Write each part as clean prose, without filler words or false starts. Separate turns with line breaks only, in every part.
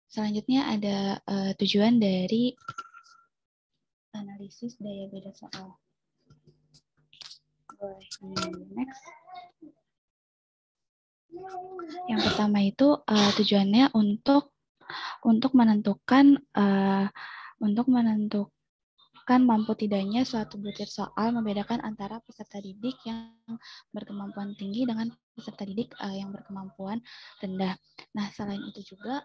Selanjutnya ada tujuan dari analisis daya beda soal. Boleh next. Yang pertama itu tujuannya untuk menentukan mampu tidaknya suatu butir soal membedakan antara peserta didik yang berkemampuan tinggi dengan peserta didik yang berkemampuan rendah. Nah, selain itu juga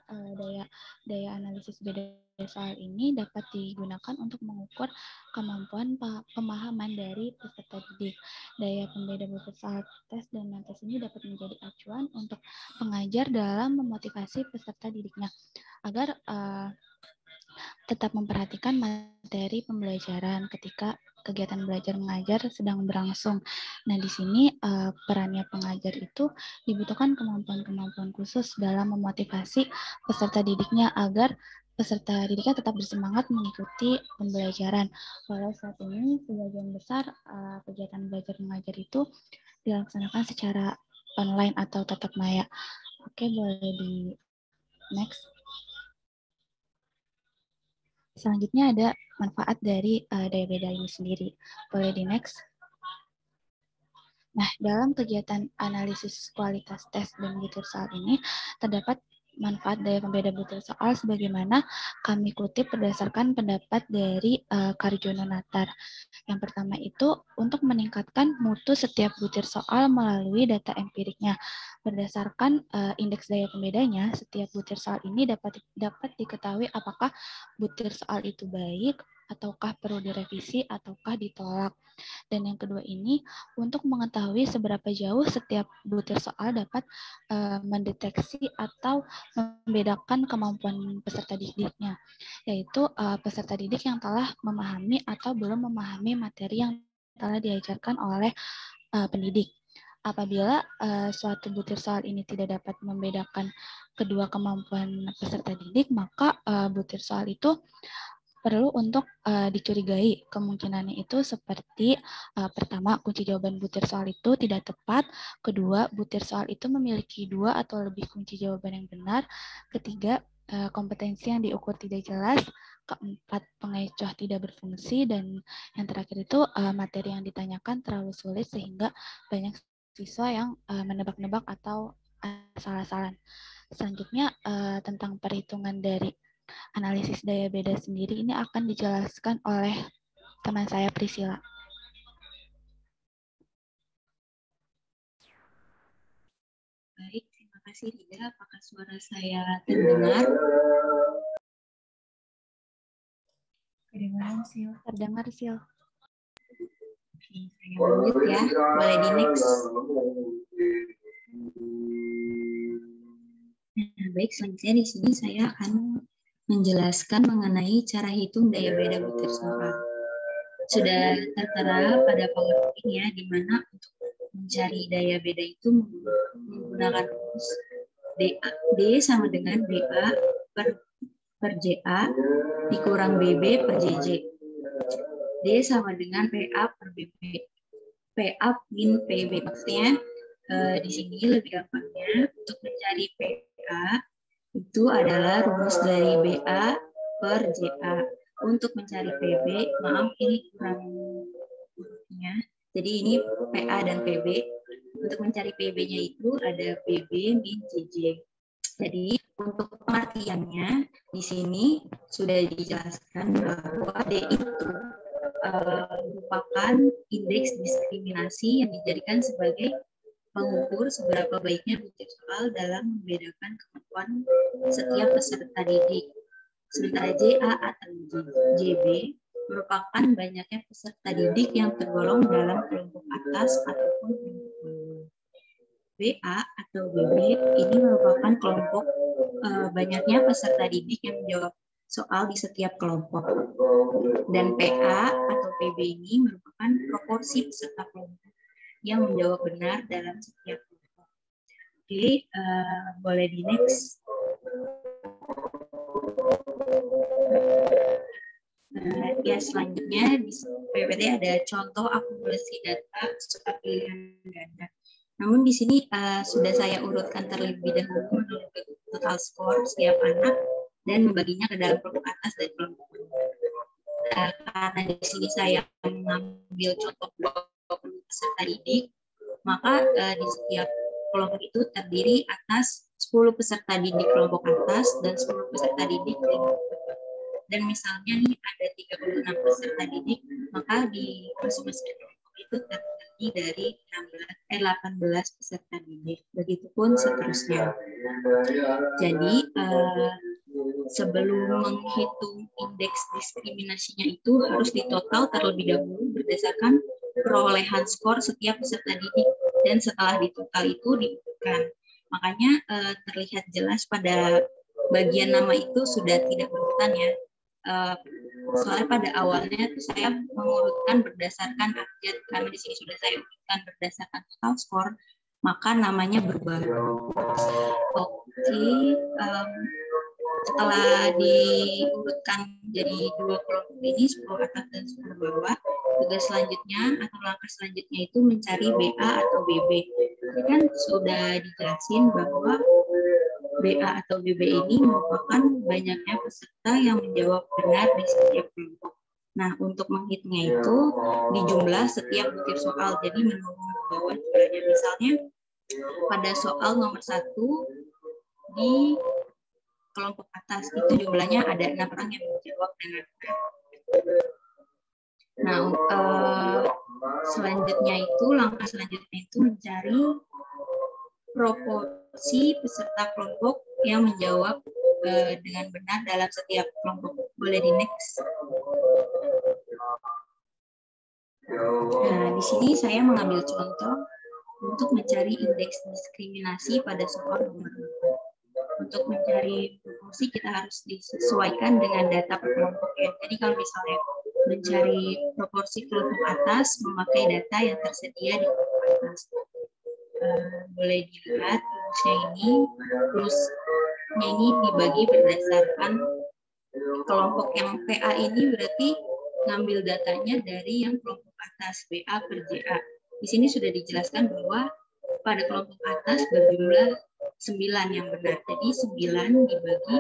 daya analisis beda soal ini dapat digunakan untuk mengukur kemampuan pemahaman dari peserta didik. Daya pembeda butir soal tes dan non-tes ini dapat menjadi acuan untuk pengajar dalam memotivasi peserta didiknya agar tetap memperhatikan materi pembelajaran ketika kegiatan belajar mengajar sedang berlangsung. Nah, di sini perannya pengajar itu dibutuhkan kemampuan-kemampuan khusus dalam memotivasi peserta didiknya agar peserta didiknya tetap bersemangat mengikuti pembelajaran. Walau saat ini sebagian besar kegiatan belajar mengajar itu dilaksanakan secara online atau tatap maya. Oke, boleh di next. Selanjutnya ada manfaat dari daya beda ini sendiri. Boleh di next. Nah, dalam kegiatan analisis kualitas tes dan butir soal ini, terdapat manfaat daya pembeda butir soal sebagaimana kami kutip berdasarkan pendapat dari Karjono Natar. Yang pertama itu untuk meningkatkan mutu setiap butir soal melalui data empiriknya. Berdasarkan indeks daya pembedanya, setiap butir soal ini dapat diketahui apakah butir soal itu baik, ataukah perlu direvisi, ataukah ditolak. Dan yang kedua ini, untuk mengetahui seberapa jauh setiap butir soal dapat mendeteksi atau membedakan kemampuan peserta didiknya, yaitu peserta didik yang telah memahami atau belum memahami materi yang telah diajarkan oleh pendidik. Apabila suatu butir soal ini tidak dapat membedakan kedua kemampuan peserta didik, maka butir soal itu perlu untuk dicurigai. Kemungkinannya itu seperti pertama, kunci jawaban butir soal itu tidak tepat. Kedua, butir soal itu memiliki 2 atau lebih kunci jawaban yang benar. Ketiga, kompetensi yang diukur tidak jelas. Keempat, pengecoh tidak berfungsi. Dan yang terakhir itu materi yang ditanyakan terlalu sulit sehingga banyak siswa yang menebak-nebak atau salah-salah. Selanjutnya tentang perhitungan dari analisis daya beda sendiri ini akan dijelaskan oleh teman saya Priscilla.
Baik, terima kasih Rida. Apakah suara saya terdengar?
Kedengaran, Sil. Terdengar, Sil.
Oke, saya lanjut ya. Boleh di next. Nah, baik, selanjutnya di sini saya akan menjelaskan mengenai cara hitung daya beda butir soal. Sudah tertera pada PowerPoint ya, di mana untuk mencari daya beda itu menggunakan rumus D sama dengan BA per JA dikurang BB per JJ. D sama dengan PA per BB. PA min PB. Maksudnya di sini lebih gampangnya untuk mencari PA itu adalah rumus dari BA per JA. Untuk mencari PB, maaf ini kurang hurufnya. Jadi ini PA dan PB. Untuk mencari PB-nya itu ada PB min JJ. Jadi untuk pengertiannya di sini sudah dijelaskan bahwa D itu merupakan indeks diskriminasi yang dijadikan sebagai mengukur seberapa baiknya butir soal dalam membedakan kemampuan setiap peserta didik. Sementara JA atau JB merupakan banyaknya peserta didik yang tergolong dalam kelompok atas ataupun kelompok bawah. BA atau BB ini merupakan kelompok banyaknya peserta didik yang menjawab soal di setiap kelompok. Dan PA atau PB ini merupakan proporsi peserta kelompok yang menjawab benar dalam setiap kelompok. Oke, boleh di next. Ya, selanjutnya di PPT ada contoh akumulasi data serta pilihan ganda. Namun di sini sudah saya urutkan terlebih dahulu menurut total skor setiap anak dan membaginya ke dalam kelompok atas dan kelompok bawah. Karena di sini saya mengambil contoh 20 peserta didik, maka di setiap kelompok itu terdiri atas 10 peserta didik kelompok atas dan 10 peserta didik kelompok bawah. Dan misalnya nih ada 36 peserta didik, maka di masing-masing kelompok itu terdiri dari 18 peserta didik. Begitupun seterusnya. Jadi sebelum menghitung indeks diskriminasinya itu harus ditotal terlebih dahulu berdasarkan perolehan skor setiap peserta didik, dan setelah ditotal itu dibutuhkan. Makanya terlihat jelas pada bagian nama itu sudah tidak berurutan ya. Soalnya pada awalnya tuh saya mengurutkan berdasarkan abjad, karena di sini sudah saya urutkan berdasarkan total skor, maka namanya berubah. Oke, setelah diurutkan jadi 2 kelompok ini, 10 atas dan 10 bawah, tugas selanjutnya atau langkah selanjutnya itu mencari BA atau BB. Ini kan sudah dijelasin bahwa BA atau BB ini merupakan banyaknya peserta yang menjawab benar di setiap kelompok. Nah, untuk menghitungnya itu dijumlah setiap butir soal, jadi menurun ke bawah jumlahnya. Misalnya pada soal nomor 1 di kelompok atas itu jumlahnya ada 6 orang yang menjawab dengan benar. Nah, langkah selanjutnya itu mencari proporsi peserta kelompok yang menjawab dengan benar dalam setiap kelompok. Boleh di next. Nah, di sini saya mengambil contoh untuk mencari indeks diskriminasi pada soal nomor 4. Untuk mencari proporsi kita harus disesuaikan dengan data per kelompok ya. Jadi kalau misalnya mencari proporsi kelompok atas memakai data yang tersedia di kelompok atas. Boleh dilihat rumusnya ini. Rumusnya ini dibagi berdasarkan kelompok yang PA ini berarti ngambil datanya dari yang kelompok atas BA per JA. Di sini sudah dijelaskan bahwa pada kelompok atas berjumlah 9 yang benar. Jadi 9 dibagi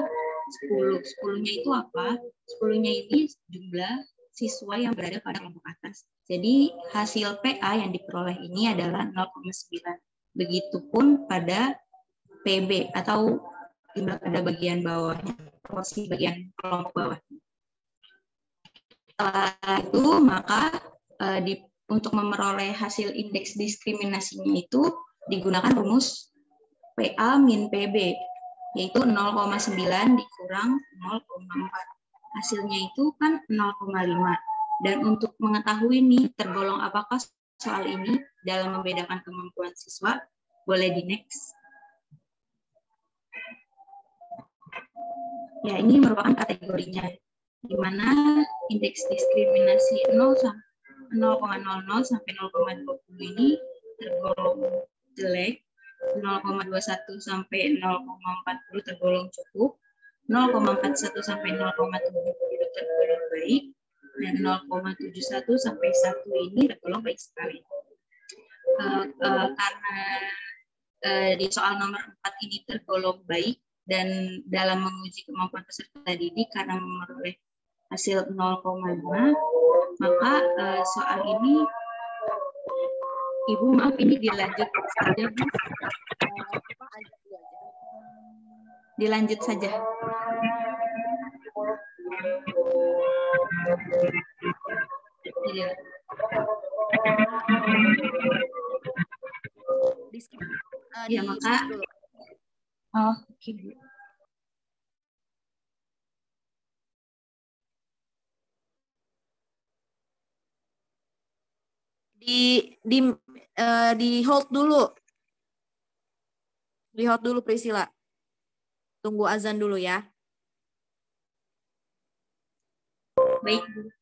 10. 10-nya itu apa? 10-nya ini jumlah siswa yang berada pada kelompok atas. Jadi hasil PA yang diperoleh ini adalah 0,9. Begitupun pada PB atau jumlah pada bagian bawahnya, porsi bagian kelompok bawah. Setelah itu maka untuk memperoleh hasil indeks diskriminasinya itu digunakan rumus PA min PB, yaitu 0,9 dikurang 0,4. Hasilnya itu kan 0,5. Dan untuk mengetahui nih tergolong apakah soal ini dalam membedakan kemampuan siswa, boleh di next. Ya, ini merupakan kategorinya, di mana indeks diskriminasi 0,00 sampai 0,20 ini tergolong jelek, 0,21 sampai 0,40 tergolong cukup, 0,41 sampai 0,70 tergolong baik, dan 0,71 sampai 1 ini tergolong baik sekali. Karena di soal nomor 4 ini tergolong baik, dan dalam menguji kemampuan peserta didik karena memperoleh hasil 0,5, maka soal ini, Ibu maaf ini dilanjut saja, Bu. Dilanjut saja. Ya, maka oke, Bu.
Di hold dulu. Di hold dulu Priscilla. Tunggu azan dulu ya.
Baik, Bu.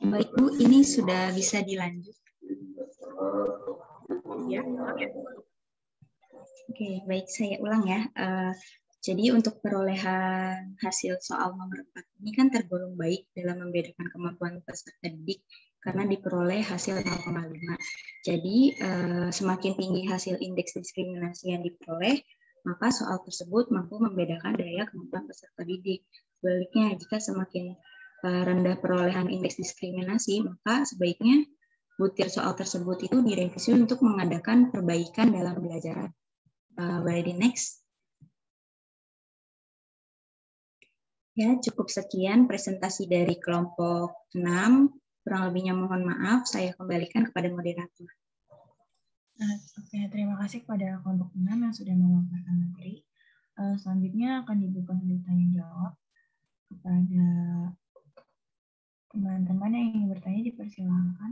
Baik Bu, ini sudah bisa dilanjut.
Ya.
Oke, baik, saya ulang ya. Jadi untuk perolehan hasil soal nomor 4 ini kan tergolong baik dalam membedakan kemampuan peserta didik karena diperoleh hasil 0,5. Jadi semakin tinggi hasil indeks diskriminasi yang diperoleh, maka soal tersebut mampu membedakan daya kemampuan peserta didik. Sebaliknya, jika semakin rendah perolehan indeks diskriminasi, maka sebaiknya butir soal tersebut itu direvisi untuk mengadakan perbaikan dalam pembelajaran. Ready next. Ya, cukup sekian presentasi dari kelompok 6. Kurang lebihnya mohon maaf, saya kembalikan kepada moderator.
Oke, terima kasih kepada kelompok 6 yang sudah memaparkan materi. Selanjutnya akan dibuka untuk tanya jawab kepada teman-teman yang ingin bertanya, dipersilakan.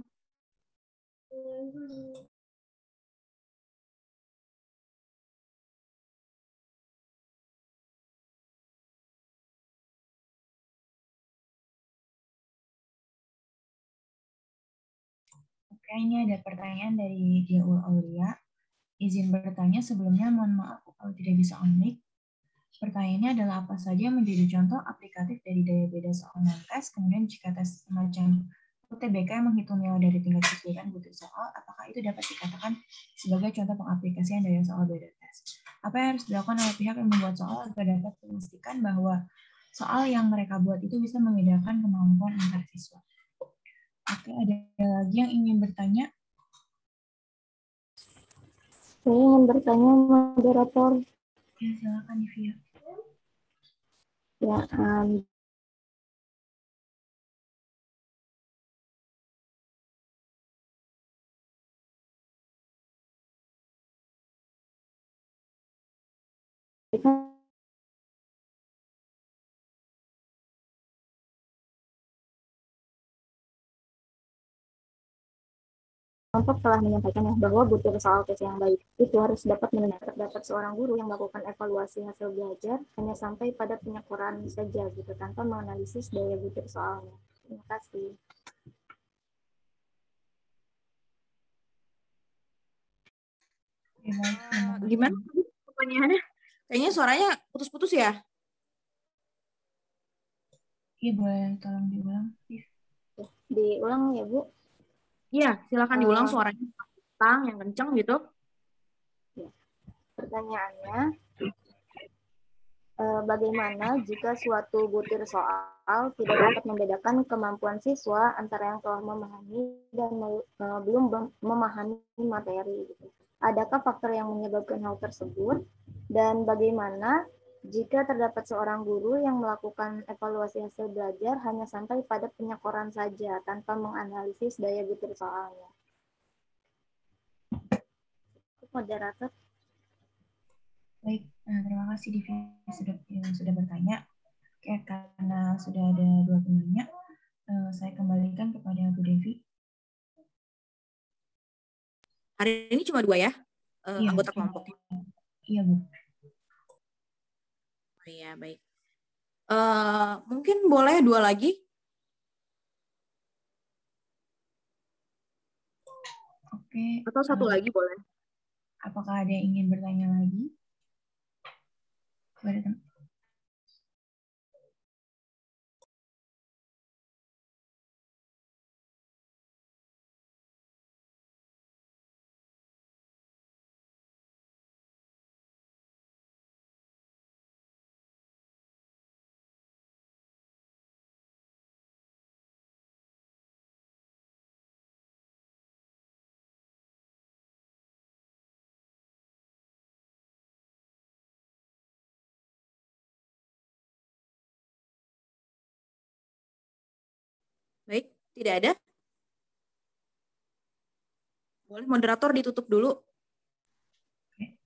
Oke, ini ada pertanyaan dari Diaul Aulia. Izin bertanya sebelumnya, mohon maaf kalau tidak bisa on-mic. Pertanyaannya adalah apa saja yang menjadi contoh aplikatif dari daya beda soal non-tes, kemudian jika tes semacam UTBK yang menghitung nilai dari tingkat kesulitan butir soal, apakah itu dapat dikatakan sebagai contoh pengaplikasian daya soal beda tes? Apa yang harus dilakukan oleh pihak yang membuat soal agar dapat memastikan bahwa soal yang mereka buat itu bisa membedakan kemampuan antar siswa? Oke, ada lagi yang ingin bertanya?
Saya ingin bertanya, moderator.
Ya, silakan Divya.
Ya, kelompok telah menyampaikan bahwa butir soal tes yang baik itu harus dapat mendengar terdapat seorang guru yang melakukan evaluasi hasil belajar hanya sampai pada penyekoran saja gitu tanpa menganalisis daya butir soalnya. Terima kasih.
Gimana pertanyaannya? Kayaknya suaranya putus-putus ya?
Iya, boleh tolong diulang.
Diulang ya, Bu?
Iya, silakan diulang suaranya yang kencang gitu.
Ya. Pertanyaannya, bagaimana jika suatu butir soal tidak dapat membedakan kemampuan siswa antara yang telah memahami dan belum memahami materi? Adakah faktor yang menyebabkan hal tersebut? Dan bagaimana jika terdapat seorang guru yang melakukan evaluasi hasil belajar hanya sampai pada penyekoran saja tanpa menganalisis daya butir soalnya? Moderator.
Baik, terima kasih Divi yang sudah bertanya. Oke, karena sudah ada 2 penanya, saya kembalikan kepada Bu Devi.
Hari ini cuma 2 ya,
Iya,
anggota kelompoknya.
Iya, Bu.
Oh iya, baik. Mungkin boleh 2 lagi?
Oke.
Atau 1 lagi boleh?
Apakah ada yang ingin bertanya lagi?
Baik, tidak ada? Boleh moderator ditutup dulu.
Oke.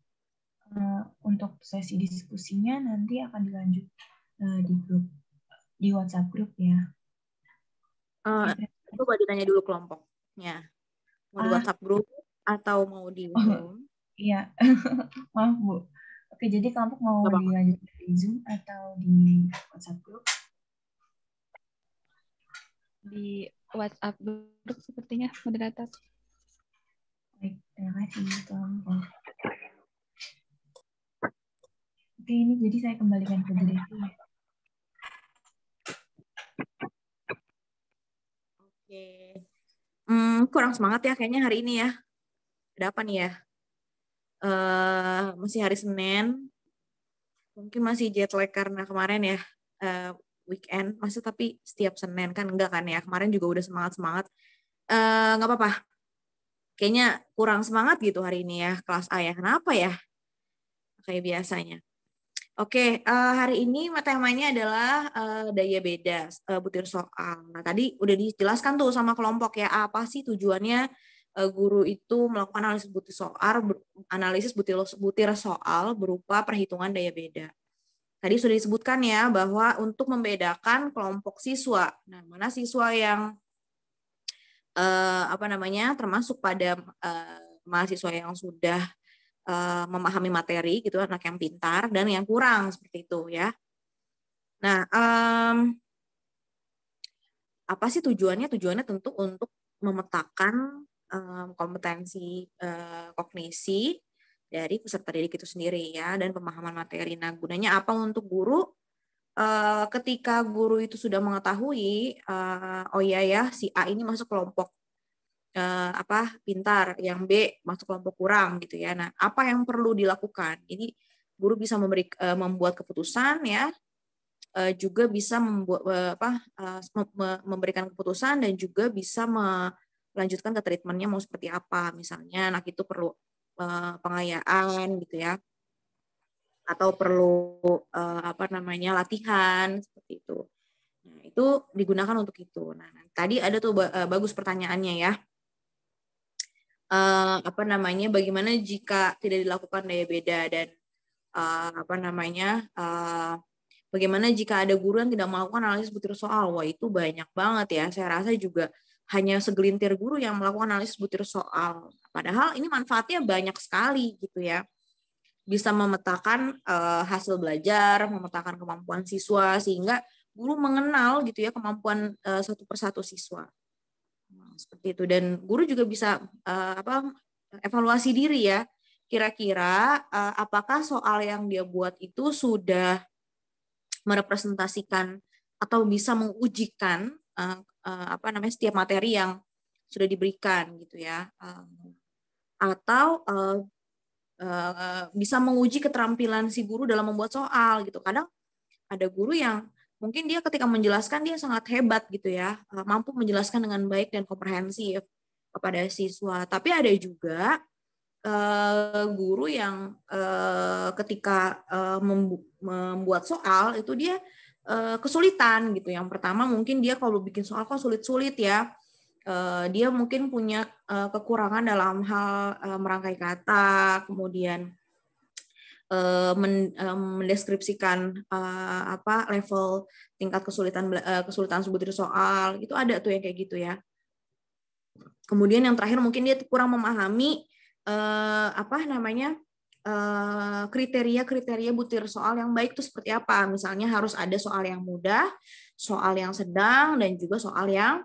Untuk sesi diskusinya nanti akan dilanjut di grup, di WhatsApp grup ya.
Coba ditanya dulu kelompoknya. Mau di WhatsApp grup atau mau di Zoom?
Iya, maaf Bu. Oke, jadi kelompok mau dilanjut di Zoom atau di WhatsApp grup?
di WhatsApp grup sepertinya moderator.
Baik, terima kasih Tuan Prof. Oke, ini jadi saya kembalikan ke Bu Devi.
Oke. Kurang semangat ya kayaknya hari ini ya. Ada apa nih ya? Masih hari Senin. Mungkin masih jet lag karena kemarin ya weekend. Masa tapi setiap Senin kan enggak kan ya. Kemarin juga udah semangat-semangat. Nggak apa-apa. Kayaknya kurang semangat gitu hari ini ya kelas A ya. Kenapa ya? Kayak biasanya. Oke, hari ini temanya adalah daya beda butir soal. Nah, tadi udah dijelaskan tuh sama kelompok ya, apa sih tujuannya guru itu melakukan analisis butir soal berupa perhitungan daya beda. Tadi sudah disebutkan ya bahwa untuk membedakan kelompok siswa. Nah, mana siswa yang termasuk pada mahasiswa yang sudah memahami materi gitu, anak yang pintar dan yang kurang seperti itu ya. Nah, apa sih tujuannya? Tujuannya tentu untuk memetakan kompetensi kognisi dari peserta didik itu sendiri ya dan pemahaman materi. Nah, gunanya apa untuk guru? Ketika guru itu sudah mengetahui, oh iya ya, si A ini masuk kelompok pintar, yang B masuk kelompok kurang gitu ya. Nah, apa yang perlu dilakukan? Jadi guru bisa membuat keputusan ya, juga bisa memberikan keputusan dan juga bisa melanjutkan ke treatmentnya mau seperti apa. Misalnya anak itu perlu pengayaan gitu ya, atau perlu latihan seperti itu. Nah, itu digunakan untuk itu. Nah, tadi ada tuh bagus pertanyaannya ya. Bagaimana jika tidak dilakukan daya beda dan bagaimana jika ada guru yang tidak melakukan analisis butir soal? Wah, itu banyak banget ya. Saya rasa juga hanya segelintir guru yang melakukan analisis butir soal. Padahal ini manfaatnya banyak sekali gitu ya. Bisa memetakan hasil belajar, memetakan kemampuan siswa sehingga guru mengenal gitu ya kemampuan satu persatu siswa. Seperti itu, dan guru juga bisa evaluasi diri ya, kira-kira apakah soal yang dia buat itu sudah merepresentasikan atau bisa mengujikan setiap materi yang sudah diberikan gitu ya, atau bisa menguji keterampilan si guru dalam membuat soal gitu. Kadang ada guru yang mungkin dia ketika menjelaskan dia sangat hebat gitu ya, mampu menjelaskan dengan baik dan komprehensif kepada siswa. Tapi ada juga guru yang ketika membuat soal itu dia kesulitan gitu. Yang pertama mungkin dia kalau bikin soal kok sulit-sulit ya. Dia mungkin punya kekurangan dalam hal merangkai kata, kemudian mendeskripsikan level tingkat kesulitan butir soal, itu ada tuh yang kayak gitu ya. Kemudian yang terakhir mungkin dia kurang memahami kriteria butir soal yang baik itu seperti apa. Misalnya harus ada soal yang mudah, soal yang sedang, dan juga soal yang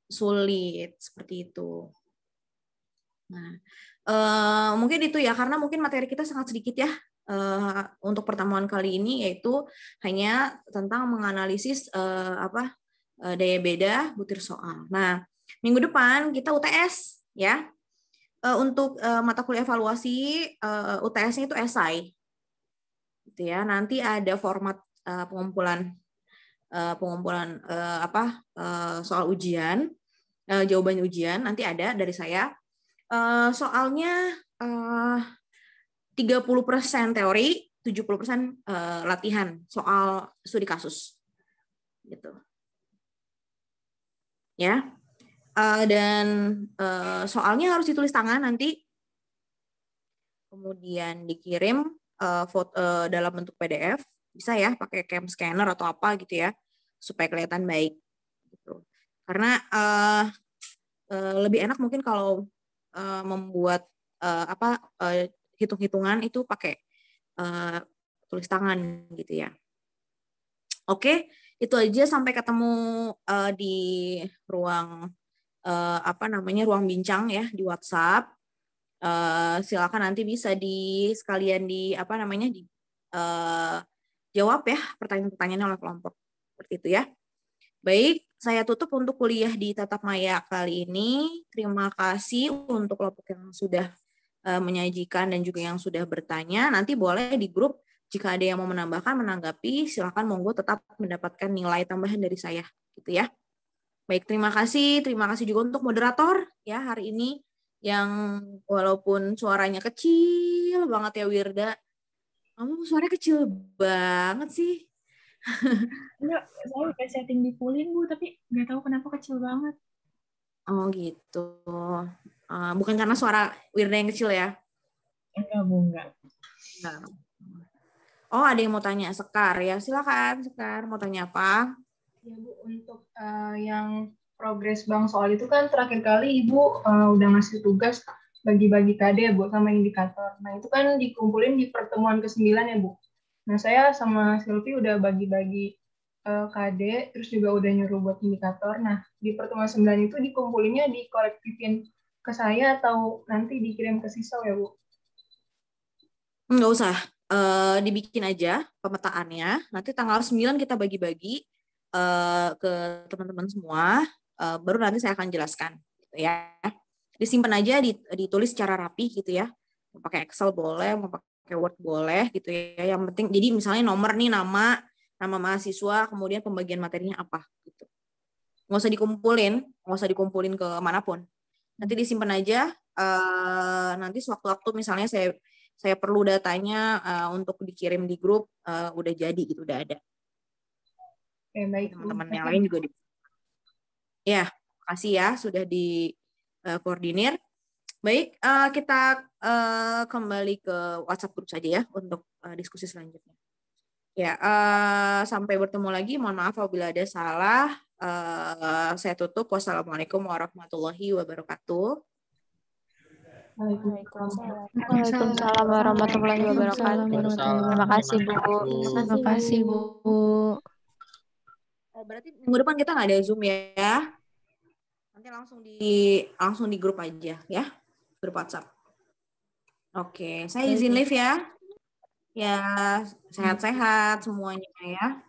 sulit seperti itu. Nah, mungkin itu ya, karena mungkin materi kita sangat sedikit ya untuk pertemuan kali ini, yaitu hanya tentang menganalisis daya beda butir soal. Nah, minggu depan kita UTS ya. Untuk mata kuliah evaluasi UTS-nya itu esai, gitu ya. Nanti ada format pengumpulan soal ujian, jawaban ujian nanti ada dari saya. Soalnya 30% teori, 70% latihan soal studi kasus, gitu. Ya, dan soalnya harus ditulis tangan nanti, kemudian dikirim dalam bentuk PDF, bisa ya pakai cam scanner atau apa gitu ya, supaya kelihatan baik. Gitu. Karena lebih enak mungkin kalau membuat hitung-hitungan itu pakai tulis tangan gitu ya. Oke, Itu aja, sampai ketemu di ruang ruang bincang ya di WhatsApp. Silakan nanti bisa sekalian jawab ya pertanyaan-pertanyaan oleh kelompok seperti itu ya. Baik, saya tutup untuk kuliah di Tatap Maya kali ini. Terima kasih untuk kelompok yang sudah menyajikan dan juga yang sudah bertanya. Nanti boleh di grup jika ada yang mau menambahkan, menanggapi, silakan monggo tetap mendapatkan nilai tambahan dari saya gitu ya. Baik, terima kasih juga untuk moderator ya hari ini yang walaupun suaranya kecil banget ya Wirda. Kamu suaranya kecil banget sih.
Enggak, saya udah setting di fullin Bu, tapi nggak tahu kenapa kecil banget.
Oh gitu. Bukan karena suara Wirda yang kecil ya?
Enggak Bu, enggak.
Nah. Oh, ada yang mau tanya, Sekar ya? Silakan, Sekar. Mau tanya apa?
Ya Bu, untuk yang progres Bang soal itu kan terakhir kali Ibu udah ngasih tugas bagi-bagi KD ya Bu sama indikator. Nah itu kan dikumpulin di pertemuan ke-9 ya Bu. Nah saya sama Silvi udah bagi-bagi KD, terus juga udah nyuruh buat indikator. Nah di pertemuan 9 itu dikumpulinnya dikolektifin ke saya atau nanti dikirim ke Sisau ya Bu?
Nggak usah. Dibikin aja pemetaannya. Nanti tanggal 9 kita bagi-bagi ke teman-teman semua. Baru nanti saya akan jelaskan. Gitu ya. Disimpan aja, ditulis secara rapi gitu ya. Mau pakai Excel boleh, mau pakai Word boleh gitu ya. Yang penting, jadi misalnya nomor nih, nama mahasiswa, kemudian pembagian materinya apa gitu. Nggak usah dikumpulin ke manapun. Nanti disimpan aja. Nanti sewaktu-waktu misalnya saya perlu datanya untuk dikirim di grup, udah jadi gitu, udah ada.
Oke, baik.
Teman-teman yang lain juga ya, makasih ya sudah koordinir. Baik, kita kembali ke WhatsApp grup saja ya untuk diskusi selanjutnya. Ya, sampai bertemu lagi. Mohon maaf apabila ada salah. Saya tutup. Wassalamualaikum warahmatullahi wabarakatuh.
Waalaikumsalam warahmatullahi wabarakatuh. Terima kasih Bu.
Terima kasih Bu.
Berarti minggu depan kita nggak ada Zoom ya? Nanti langsung di grup aja ya, grup WhatsApp. Oke, saya izin live ya. Ya, sehat-sehat semuanya ya.